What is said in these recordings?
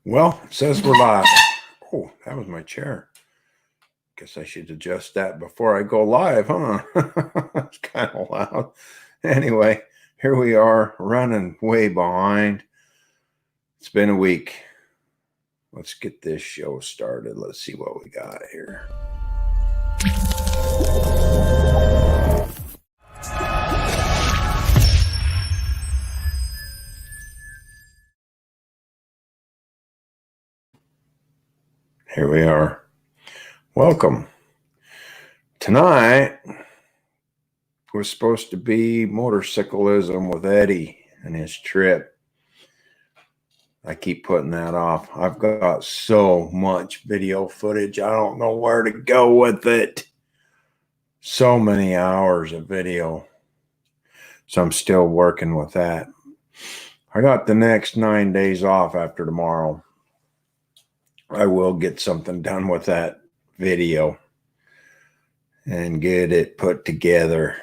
Well, it says we're live. Oh, that was my chair. Guess I should adjust that before I go live, huh? It's kind of loud. Anyway, here we are running way behind. It's been a week. Let's get this show started. Let's see what we got here. Here we are. Welcome. Tonight was supposed to be motorcyclism with Eddie and his trip. I keep putting that off. I've got so much video footage. I don't know where to go with it. So many hours of video. So I'm still working with that. I got the next 9 days off after tomorrow. I will get something done with that video and get it put together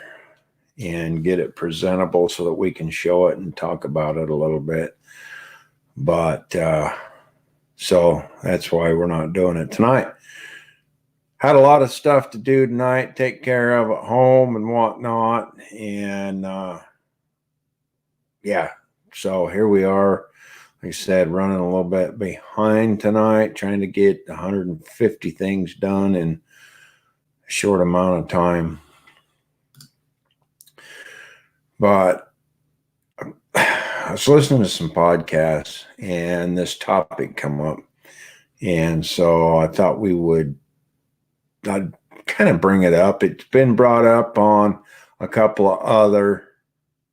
and get it presentable so that we can show it and talk about it a little bit. But so that's why we're not doing it tonight. Had a lot of stuff to do tonight, take care of at home and whatnot. And yeah, so here we are. Like I said, running a little bit behind tonight, trying to get 150 things done in a short amount of time. But I was listening to some podcasts and this topic come up. And so I thought I'd kind of bring it up. It's been brought up on a couple of other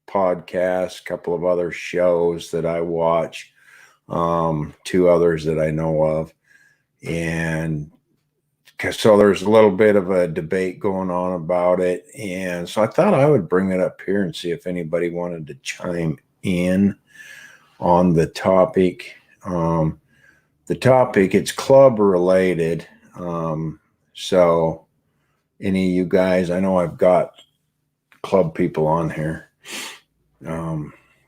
podcasts, a couple of other shows that I watch, two others that I know of. And so there's a little bit of a debate going on about it. And so I thought I would bring it up here and see if anybody wanted to chime in on the topic. The topic, it's club related. So any of you guys, I know I've got club people on here.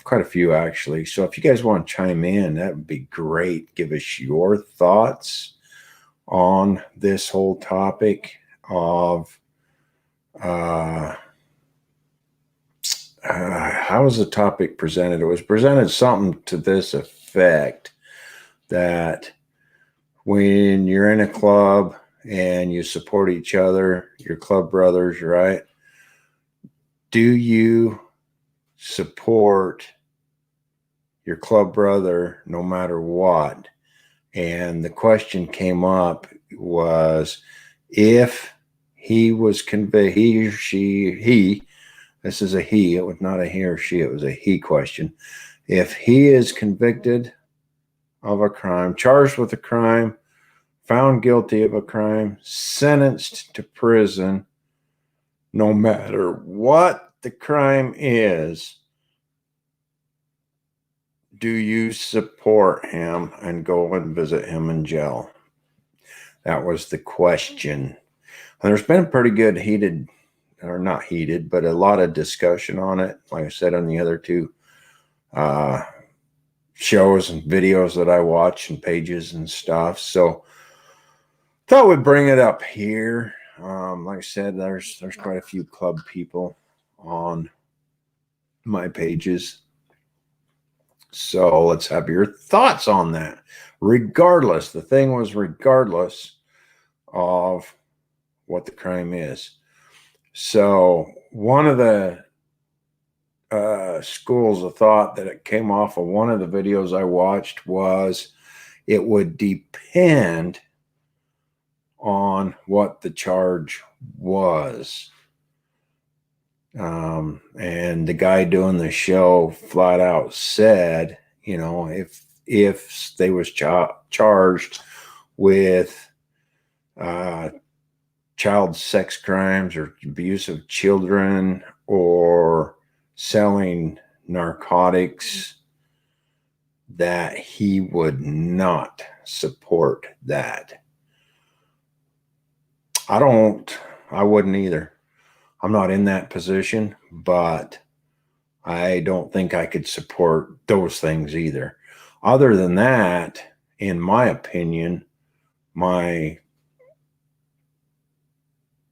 Quite a few actually. So if you guys want to chime in, that would be great. Give us your thoughts on this whole topic of how was the topic presented? It was presented something to this effect, that when you're in a club and you support each other, your club brothers, right? Do you support your club brother no matter what? And the question came up was, if he was convicted, he or she, this is a he, it was not a he or she, it was a he question. If he is convicted of a crime, charged with a crime, found guilty of a crime, sentenced to prison, no matter what the crime is, do you support him and go and visit him in jail? That was the question. And there's been pretty good heated, or not heated, but a lot of discussion on it. Like I said, on the other two shows and videos that I watch and pages and stuff. So thought we'd bring it up here. Like I said, there's quite a few club people on my pages. So let's have your thoughts on that. Regardless, the thing was regardless of what the crime is. So one of the schools of thought that it came off of one of the videos I watched was it would depend on what the charge was. And the guy doing the show flat out said, you know, if they was charged with child sex crimes or abuse of children or selling narcotics, that he would not support that. I wouldn't either. I'm not in that position, but I don't think I could support those things either. Other than that, in my opinion, my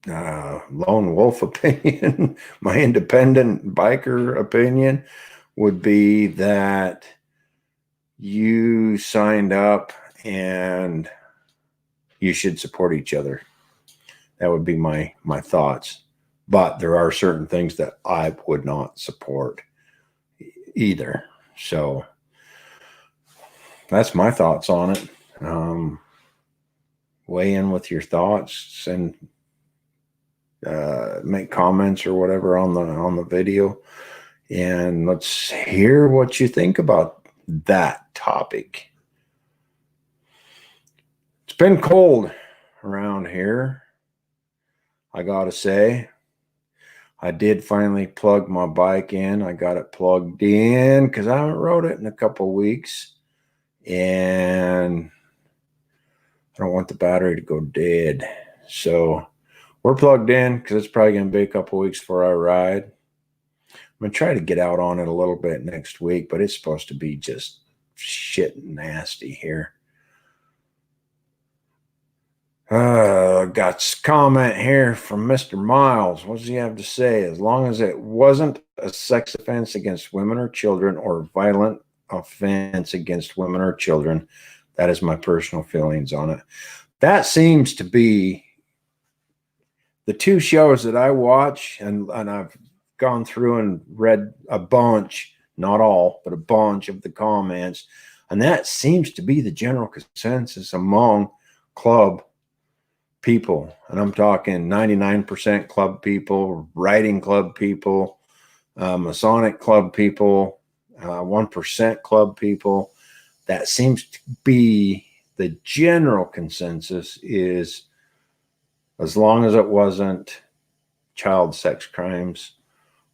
lone wolf opinion, my independent biker opinion would be that you signed up and you should support each other. That would be my thoughts. But there are certain things that I would not support either. So that's my thoughts on it. Weigh in with your thoughts and make comments or whatever on the video, and let's hear what you think about that topic. It's been cold around here, I gotta say. I did finally plug my bike in. I got it plugged in because I haven't rode it in a couple weeks, and I don't want the battery to go dead. So we're plugged in because it's probably going to be a couple weeks before I ride. I'm going to try to get out on it a little bit next week, but it's supposed to be just shit nasty here. Got a comment here from Mr. Miles. What does he have to say? As long as it wasn't a sex offense against women or children or violent offense against women or children, that is my personal feelings on it. That seems to be the two shows that I watch, and I've gone through and read a bunch, not all, but a bunch of the comments, and that seems to be the general consensus among club people. And I'm talking 99% club people, riding club people, Masonic club people, 1% club people. That seems to be the general consensus, is as long as it wasn't child sex crimes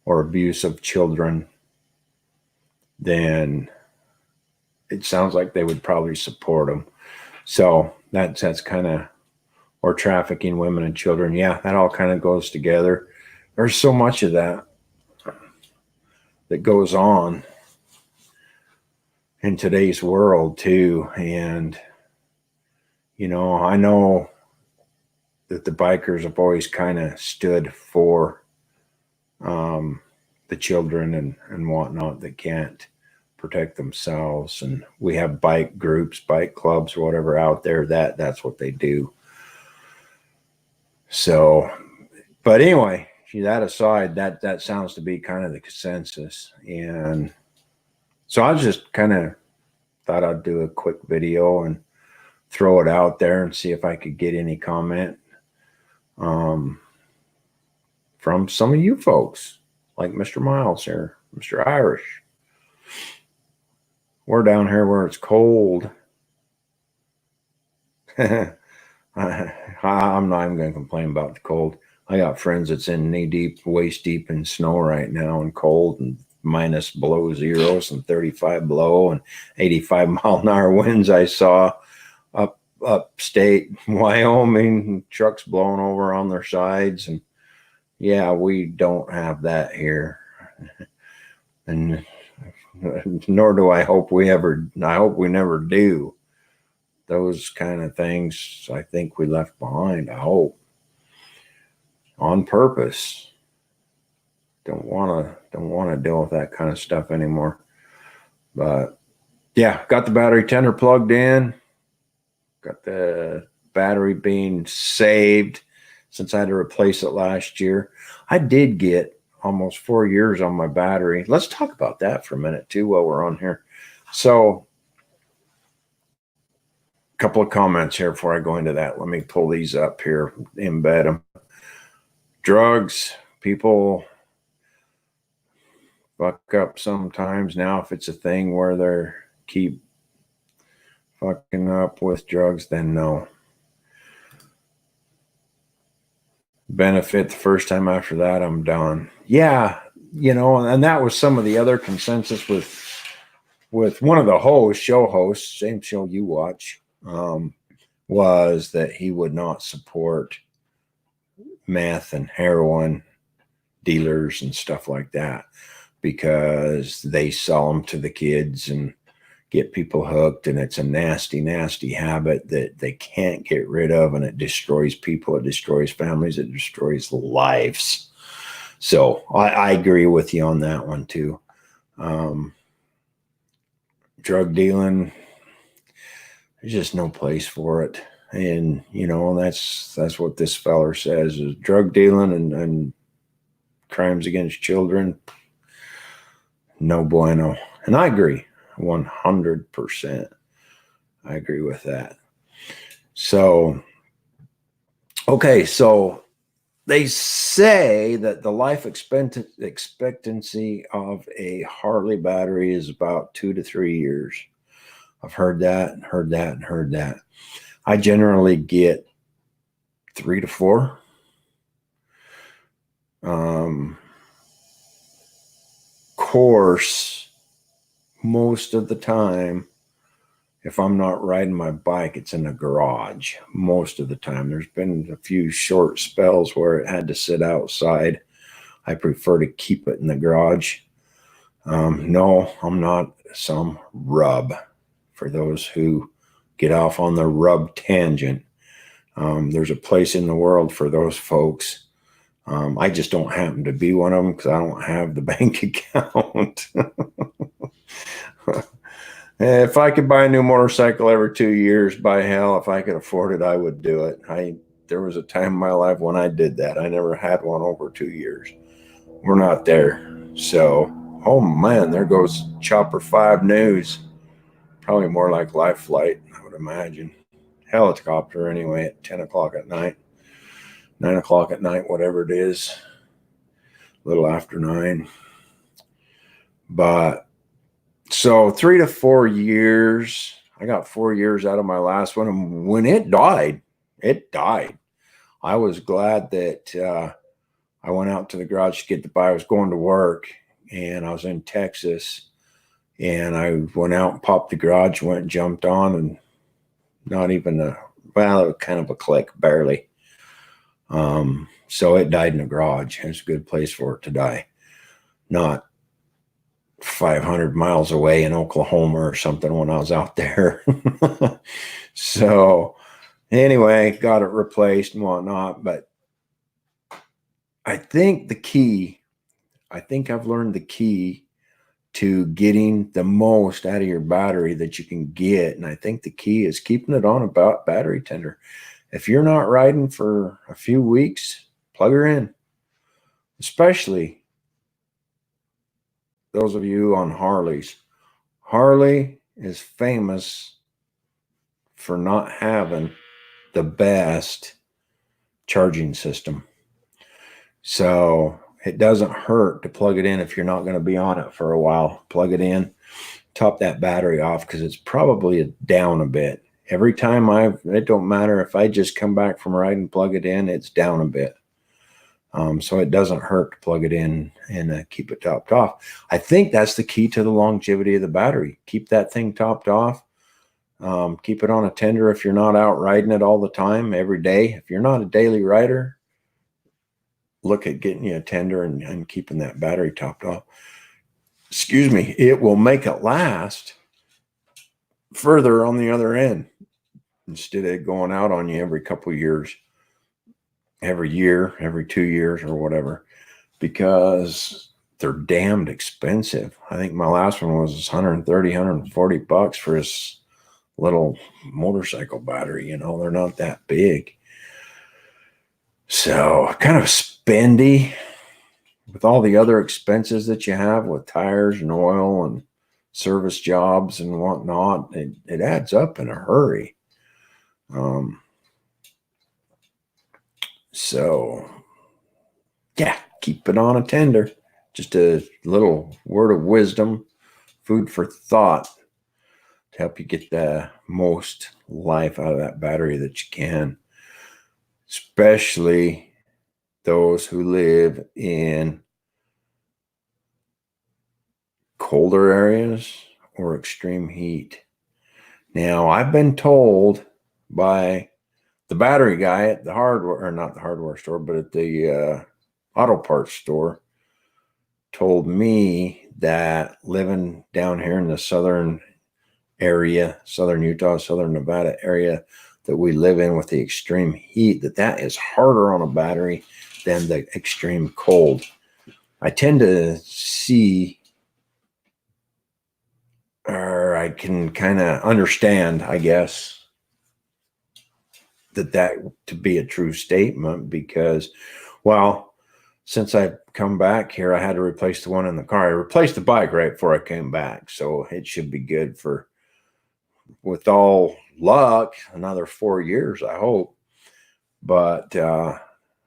or abuse of children, then it sounds like they would probably support them. So that's kind of, or trafficking women and children. Yeah, that all kind of goes together. There's so much of that goes on in today's world too. And, you know, I know that the bikers have always kind of stood for the children and whatnot that can't protect themselves. And we have bike groups, bike clubs, or whatever out there, that's what they do. So, but anyway, that aside, that sounds to be kind of the consensus. And so I just kind of thought I'd do a quick video and throw it out there and see if I could get any comment from some of you folks, like Mr. Miles here, Mr. Irish. We're down here where it's cold. I'm not even going to complain about the cold. I got friends that's in knee deep, waist deep in snow right now, and cold, and minus below zeros, and 35 below, and 85 mile an hour winds. I saw upstate Wyoming, trucks blowing over on their sides. And yeah, we don't have that here. And nor do I hope we ever, I hope we never do. Those kind of things I think we left behind, I hope, on purpose. Don't want to deal with that kind of stuff anymore. But yeah, got the battery tender plugged in. Got the battery being saved since I had to replace it last year. I did get almost 4 years on my battery. Let's talk about that for a minute too while we're on here. So a couple of comments here before I go into that. Let me pull these up here, embed them. Drugs, people fuck up sometimes. Now, if it's a thing where they keep fucking up with drugs, then no. Benefit the first time, after that I'm done. Yeah, you know, and that was some of the other consensus with one of the show hosts, same show you watch, was that he would not support meth and heroin dealers and stuff like that because they sell them to the kids and get people hooked, and it's a nasty, nasty habit that they can't get rid of, and it destroys people, it destroys families, it destroys lives. So I agree with you on that one too. Drug dealing, there's just no place for it. And that's what this feller says is drug dealing and crimes against children, no bueno. And I agree 100%. I agree with that. So, okay, so they say that the life expectancy of a Harley battery is about 2 to 3 years. I've heard that and heard that and heard that. I generally get 3 to 4. Course, most of the time, if I'm not riding my bike, it's in the garage. Most of the time, there's been a few short spells where it had to sit outside. I prefer to keep it in the garage. No, I'm not some rub. For those who get off on the rub tangent, there's a place in the world for those folks. I just don't happen to be one of them because I don't have the bank account. If I could buy a new motorcycle every 2 years, by hell, if I could afford it, I would do it. There was a time in my life when I did that. I never had one over 2 years. We're not there. So, oh man, there goes Chopper 5 News. Probably more like Life Flight, I would imagine. Helicopter anyway at 10 o'clock at night. 9 o'clock at night, whatever it is. A little after 9. But so 3 to 4 years. I got 4 years out of my last one. And when it died. I was glad that I went out to the garage to get the bike. I was going to work and I was in Texas. And I went out and popped the garage, went and jumped on, and not even kind of a click, barely. So it died in the garage. It's a good place for it to die. Not 500 miles away in Oklahoma or something when I was out there. So anyway, got it replaced and whatnot. But I think I've learned the key to getting the most out of your battery that you can get. And I think the key is keeping it on about battery tender. If you're not riding for a few weeks, plug her in. Especially those of you on Harleys. Harley is famous for not having the best charging system. So it doesn't hurt to plug it in if you're not going to be on it for a while. Plug it in, top that battery off because it's probably down a bit. Every time it don't matter if I just come back from riding, plug it in, it's down a bit. So it doesn't hurt to plug it in and keep it topped off. I think that's the key to the longevity of the battery. Keep that thing topped off. Keep it on a tender if you're not out riding it all the time, every day. If you're not a daily rider, look at getting you a tender and keeping that battery topped off. Excuse me. It will make it last further on the other end instead of going out on you every couple of years, every year, every 2 years or whatever, because they're damned expensive. I think my last one was $130, $140 for this little motorcycle battery. They're not that big. So kind of spendy with all the other expenses that you have with tires and oil and service jobs and whatnot. It adds up in a hurry. So yeah, keep it on a tender. Just a little word of wisdom, food for thought to help you get the most life out of that battery that you can. Especially those who live in colder areas or extreme heat. Now, I've been told by the battery guy at the hardware, or not the hardware store, but at the auto parts store, told me that living down here in the southern area, southern Utah, southern Nevada area that we live in with the extreme heat, that is harder on a battery than the extreme cold. I tend to see, or I can kind of understand, I guess, that to be a true statement because, well, since I've come back here, I had to replace the one in the car. I replaced the bike right before I came back, so it should be good for, with all luck, another 4 years, I hope. But I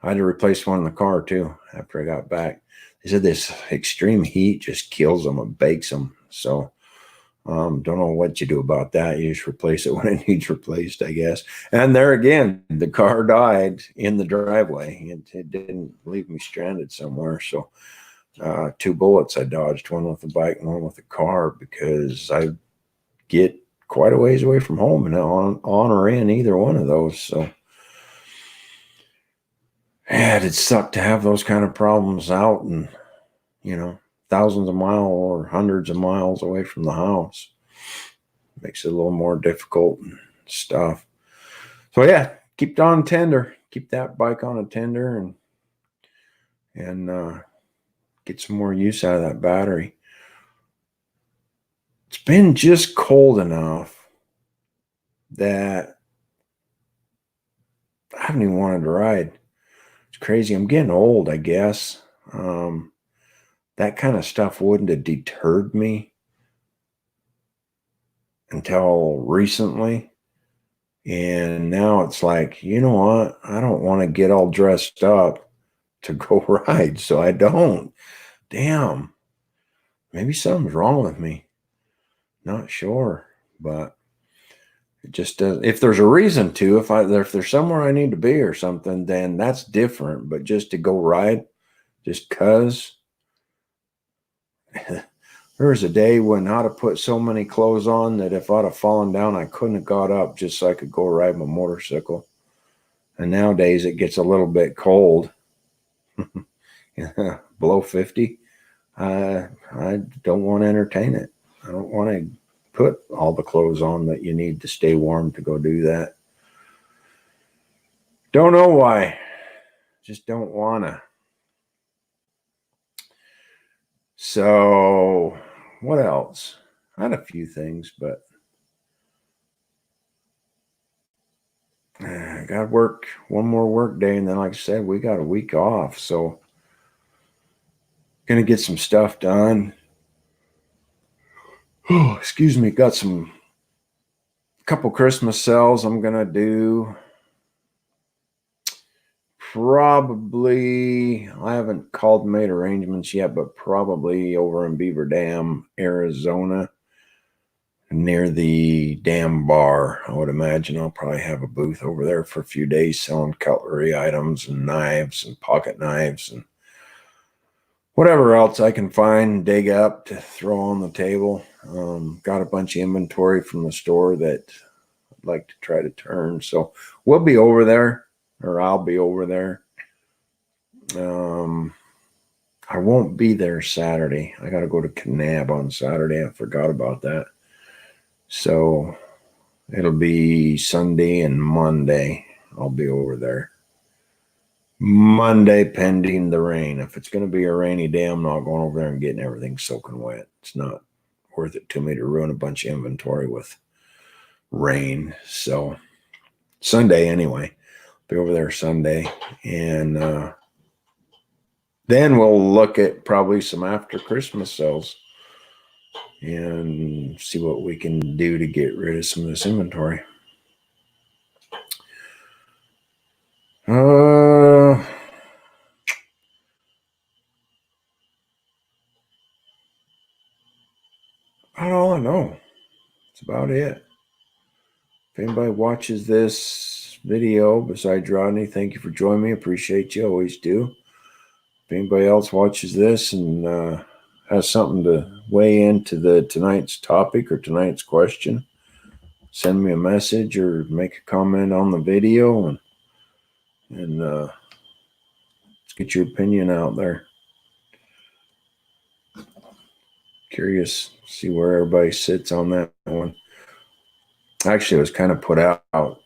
had to replace one in the car too after I got back. They said this extreme heat just kills them and bakes them. So don't know what you do about that. You just replace it when it needs replaced, I guess. And there again, the car died in the driveway. It didn't leave me stranded somewhere. So 2 bullets I dodged, one with the bike and one with the car, because I get quite a ways away from home and on or in either one of those. So yeah, it'd suck to have those kind of problems out and, thousands of miles or hundreds of miles away from the house. Makes it a little more difficult and stuff. So yeah, keep it on tender. Keep that bike on a tender and get some more use out of that battery. It's been just cold enough that I haven't even wanted to ride. It's crazy. I'm getting old, I guess. That kind of stuff wouldn't have deterred me until recently. And now it's like, you know what? I don't want to get all dressed up to go ride, so I don't. Damn. Maybe something's wrong with me. Not sure, but it just does. If there's a reason to, if there's somewhere I need to be or something, then that's different. But just to go ride, just cause. There was a day when I'd have put so many clothes on that if I'd have fallen down, I couldn't have got up just so I could go ride my motorcycle. And nowadays it gets a little bit cold, below 50. I don't want to entertain it. I don't want to put all the clothes on that you need to stay warm to go do that. Don't know why. Just don't want to. So what else? I had a few things, but I got to work one more work day. And then, like I said, we got a week off. So going to get some stuff done. Oh, excuse me. Got couple Christmas sales I'm going to do. Probably, I haven't called and made arrangements yet, but probably over in Beaver Dam, Arizona, near the dam bar. I would imagine I'll probably have a booth over there for a few days selling cutlery items and knives and pocket knives and whatever else I can find, dig up to throw on the table. Got a bunch of inventory from the store that I'd like to try to turn. So we'll be over there. Or I'll be over there. I won't be there Saturday. I got to go to Kanab on Saturday. I forgot about that. So it'll be Sunday and Monday. I'll be over there. Monday, pending the rain. If it's going to be a rainy day, I'm not going over there and getting everything soaking wet. It's not worth it to me to ruin a bunch of inventory with rain. So Sunday anyway. Be over there Sunday, and then we'll look at probably some after Christmas sales and see what we can do to get rid of some of this inventory. I don't know. That's about it. If anybody watches this video besides Rodney, thank you for joining me. Appreciate you. Always do. If anybody else watches this and has something to weigh into tonight's topic or tonight's question, send me a message or make a comment on the video and let's get your opinion out there. Curious, see where everybody sits on that one. Actually, it was kind of put out to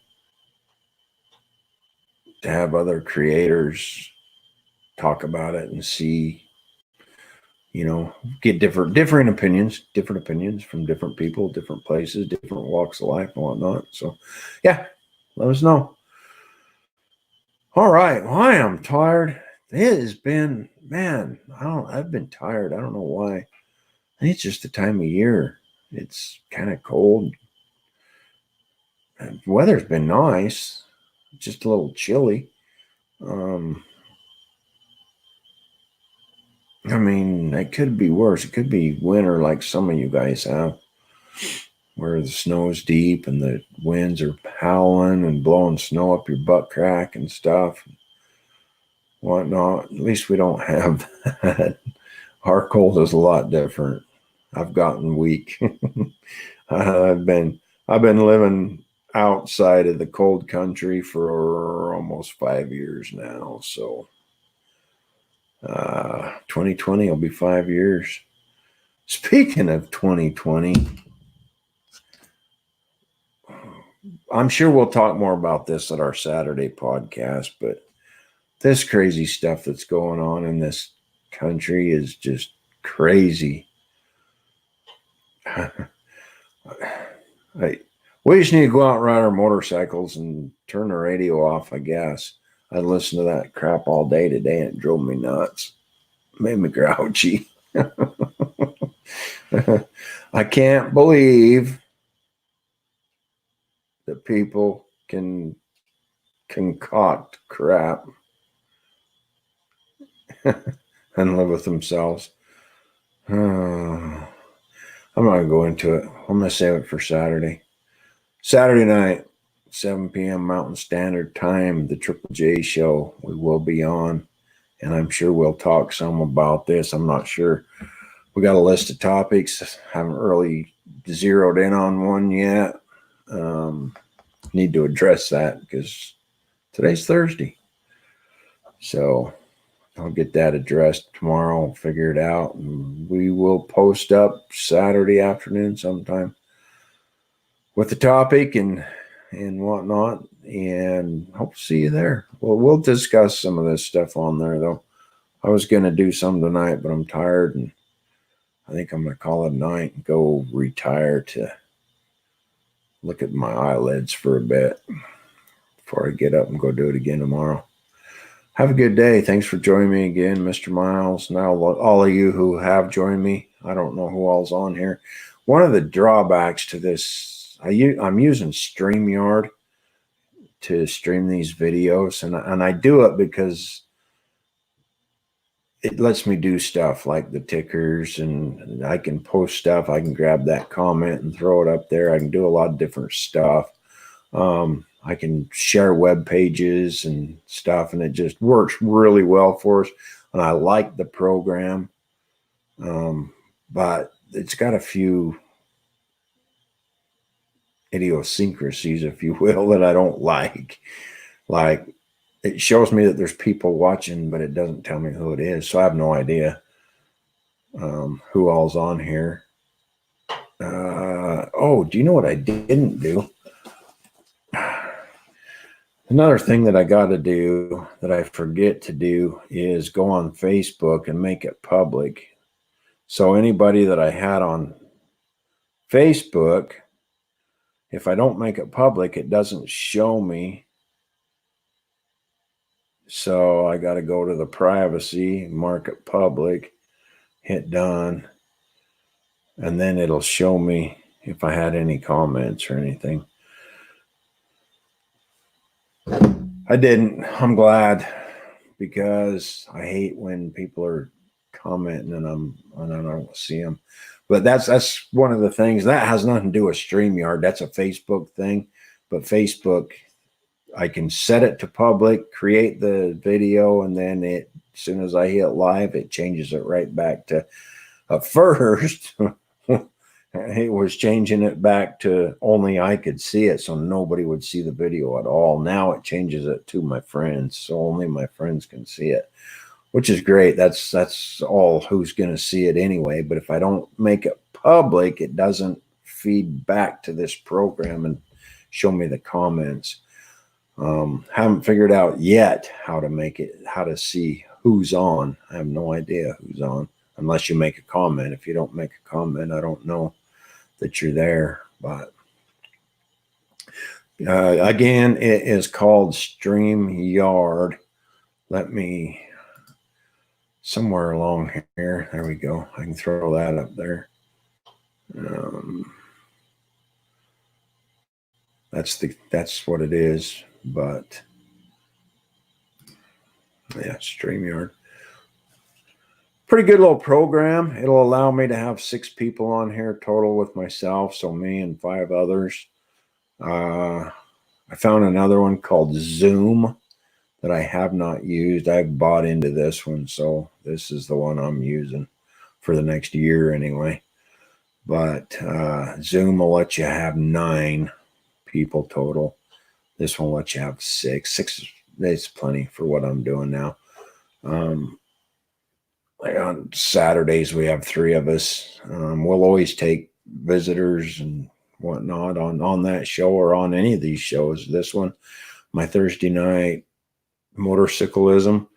have other creators talk about it and see, get different opinions from different people, different places, different walks of life and whatnot. So yeah, let us know. All right. Well, I am tired. It has been, man, I've been tired. I don't know why. I think it's just the time of year. It's kind of cold. The weather's been nice, just a little chilly. I mean, it could be worse. It could be winter like some of you guys have, where the snow is deep and the winds are howling and blowing snow up your butt crack and stuff, whatnot. At least we don't have that. Our cold is a lot different. I've gotten weak. I've been living outside of the cold country for almost 5 years now. So 2020 will be 5 years. Speaking of 2020, I'm sure we'll talk more about this at our Saturday podcast, but this crazy stuff that's going on in this country is just crazy. We just need to go out and ride our motorcycles and turn the radio off, I guess. I listened to that crap all day today and it drove me nuts. Made me grouchy. I can't believe that people can concoct crap and live with themselves. I'm not going to go into it. I'm going to save it for Saturday. Saturday night, 7 p.m. Mountain Standard Time, the Triple J Show. We will be on, and I'm sure we'll talk some about this. I'm not sure. We got a list of topics. Haven't really zeroed in on one yet. Need to address that because today's Thursday. So I'll get that addressed tomorrow, figure it out, and we will post up Saturday afternoon sometime with the topic and whatnot, and hope to see you there. Well, we'll discuss some of this stuff on there, though. I was going to do some tonight, but I'm tired, and I think I'm going to call it a night and go retire to look at my eyelids for a bit before I get up and go do it again tomorrow. Have a good day. Thanks for joining me again, Mr. Miles. Now, all of you who have joined me, I don't know who all's on here. One of the drawbacks to this, I'm using StreamYard to stream these videos, and I do it because it lets me do stuff like the tickers, and I can post stuff. I can grab that comment and throw it up there. I can do a lot of different stuff. I can share web pages and stuff, and it just works really well for us. And I like the program, but it's got a few idiosyncrasies, if you will, that I don't like. Like, it shows me that there's people watching, but it doesn't tell me who it is. So I have no idea who all's on here. Do you know what I didn't do? Another thing that I got to do that I forget to do is go on Facebook and make it public. So anybody that I had on Facebook, if I don't make it public, it doesn't show me. So I got to go to the privacy, mark it public, hit done, and then it'll show me if I had any comments or anything. I didn't. I'm glad, because I hate when people are commenting and I don't see them. But that's one of the things that has nothing to do with StreamYard. That's a Facebook thing. But Facebook, I can set it to public, create the video, and then as soon as I hit live, it changes it right back to. At first, it was changing it back to only I could see it, so nobody would see the video at all. Now it changes it to my friends, so only my friends can see it, which is great. That's all who's going to see it anyway. But if I don't make it public, it doesn't feed back to this program and show me the comments. Haven't figured out yet how to see who's on. I have no idea who's on unless you make a comment. If you don't make a comment, I don't know that you're there. But again, it is called StreamYard. Let me, somewhere along here, there we go. I can throw that up there. That's what it is. But yeah, StreamYard. Pretty good little program. It'll allow me to have 6 people on here total with myself, so me and 5 others. I found another one called Zoom that I have not used. I've bought into this one, so this is the one I'm using for the next year anyway. But Zoom will let you have 9 people total. This one will let you have 6. 6 is plenty for what I'm doing now. Like on Saturdays, we have 3 of us. We'll always take visitors and whatnot on that show or on any of these shows. This one, my Thursday night motorcyclism.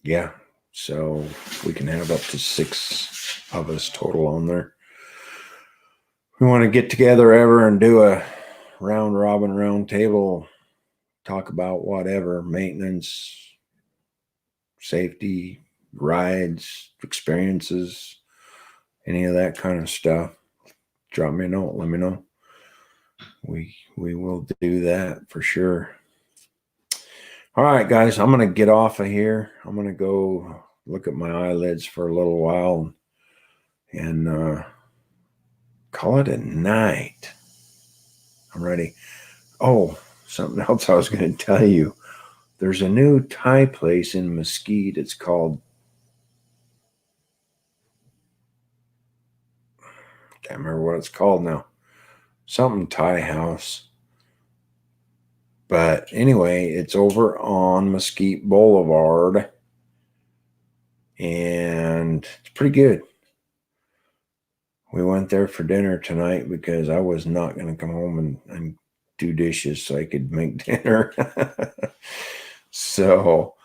Yeah, so we can have up to 6 of us total on there. We want to get together ever and do a round table, talk about whatever, maintenance, safety, rides, experiences, any of that kind of stuff. Drop me a note. Let me know. We will do that for sure. All right, guys, I'm going to get off of here. I'm going to go look at my eyelids for a little while and call it a night. I'm ready. Oh, something else I was going to tell you. There's a new Thai place in Mesquite. It's called, can't remember what it's called now. Something Thai House. But anyway, it's over on Mesquite Boulevard. And it's pretty good. We went there for dinner tonight because I was not going to come home and do dishes so I could make dinner. So,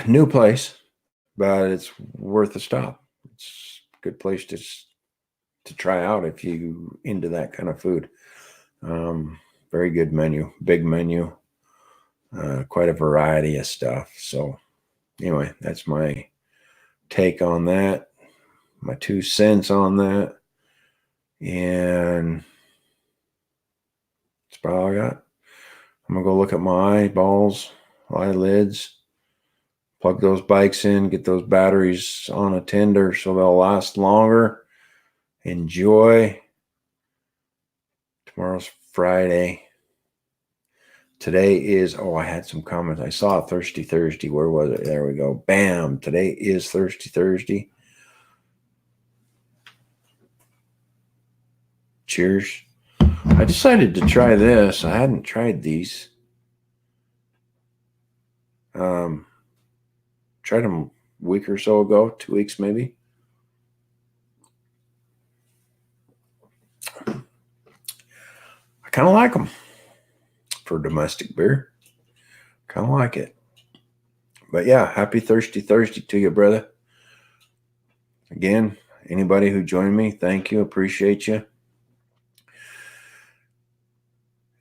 new place, but it's worth a stop. It's a good place to try out if you into that kind of food. Very good menu, big menu, quite a variety of stuff. So anyway, that's my take on that, my 2 cents on that. And that's about all I got. I'm going to go look at my eyeballs, eyelids, plug those bikes in, get those batteries on a tender so they'll last longer. Enjoy. Tomorrow's Friday. Today is, I had some comments. I saw Thirsty Thursday. Where was it? There we go. Bam. Today is Thirsty Thursday. Cheers. I decided to try this. I hadn't tried these. Tried them a week or so ago, 2 weeks maybe. I kind of like them for domestic beer. Kind of like it. But yeah, happy Thirsty Thursday to you, brother. Again, anybody who joined me, thank you. Appreciate you.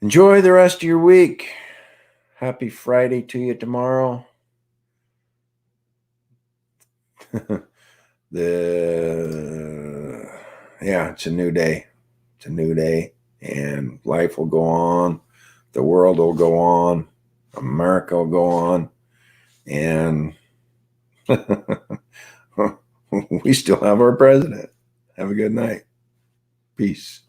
Enjoy the rest of your week. Happy Friday to you tomorrow. It's a new day. It's a new day, and life will go on. The world will go on. America will go on, and we still have our president. Have a good night. Peace.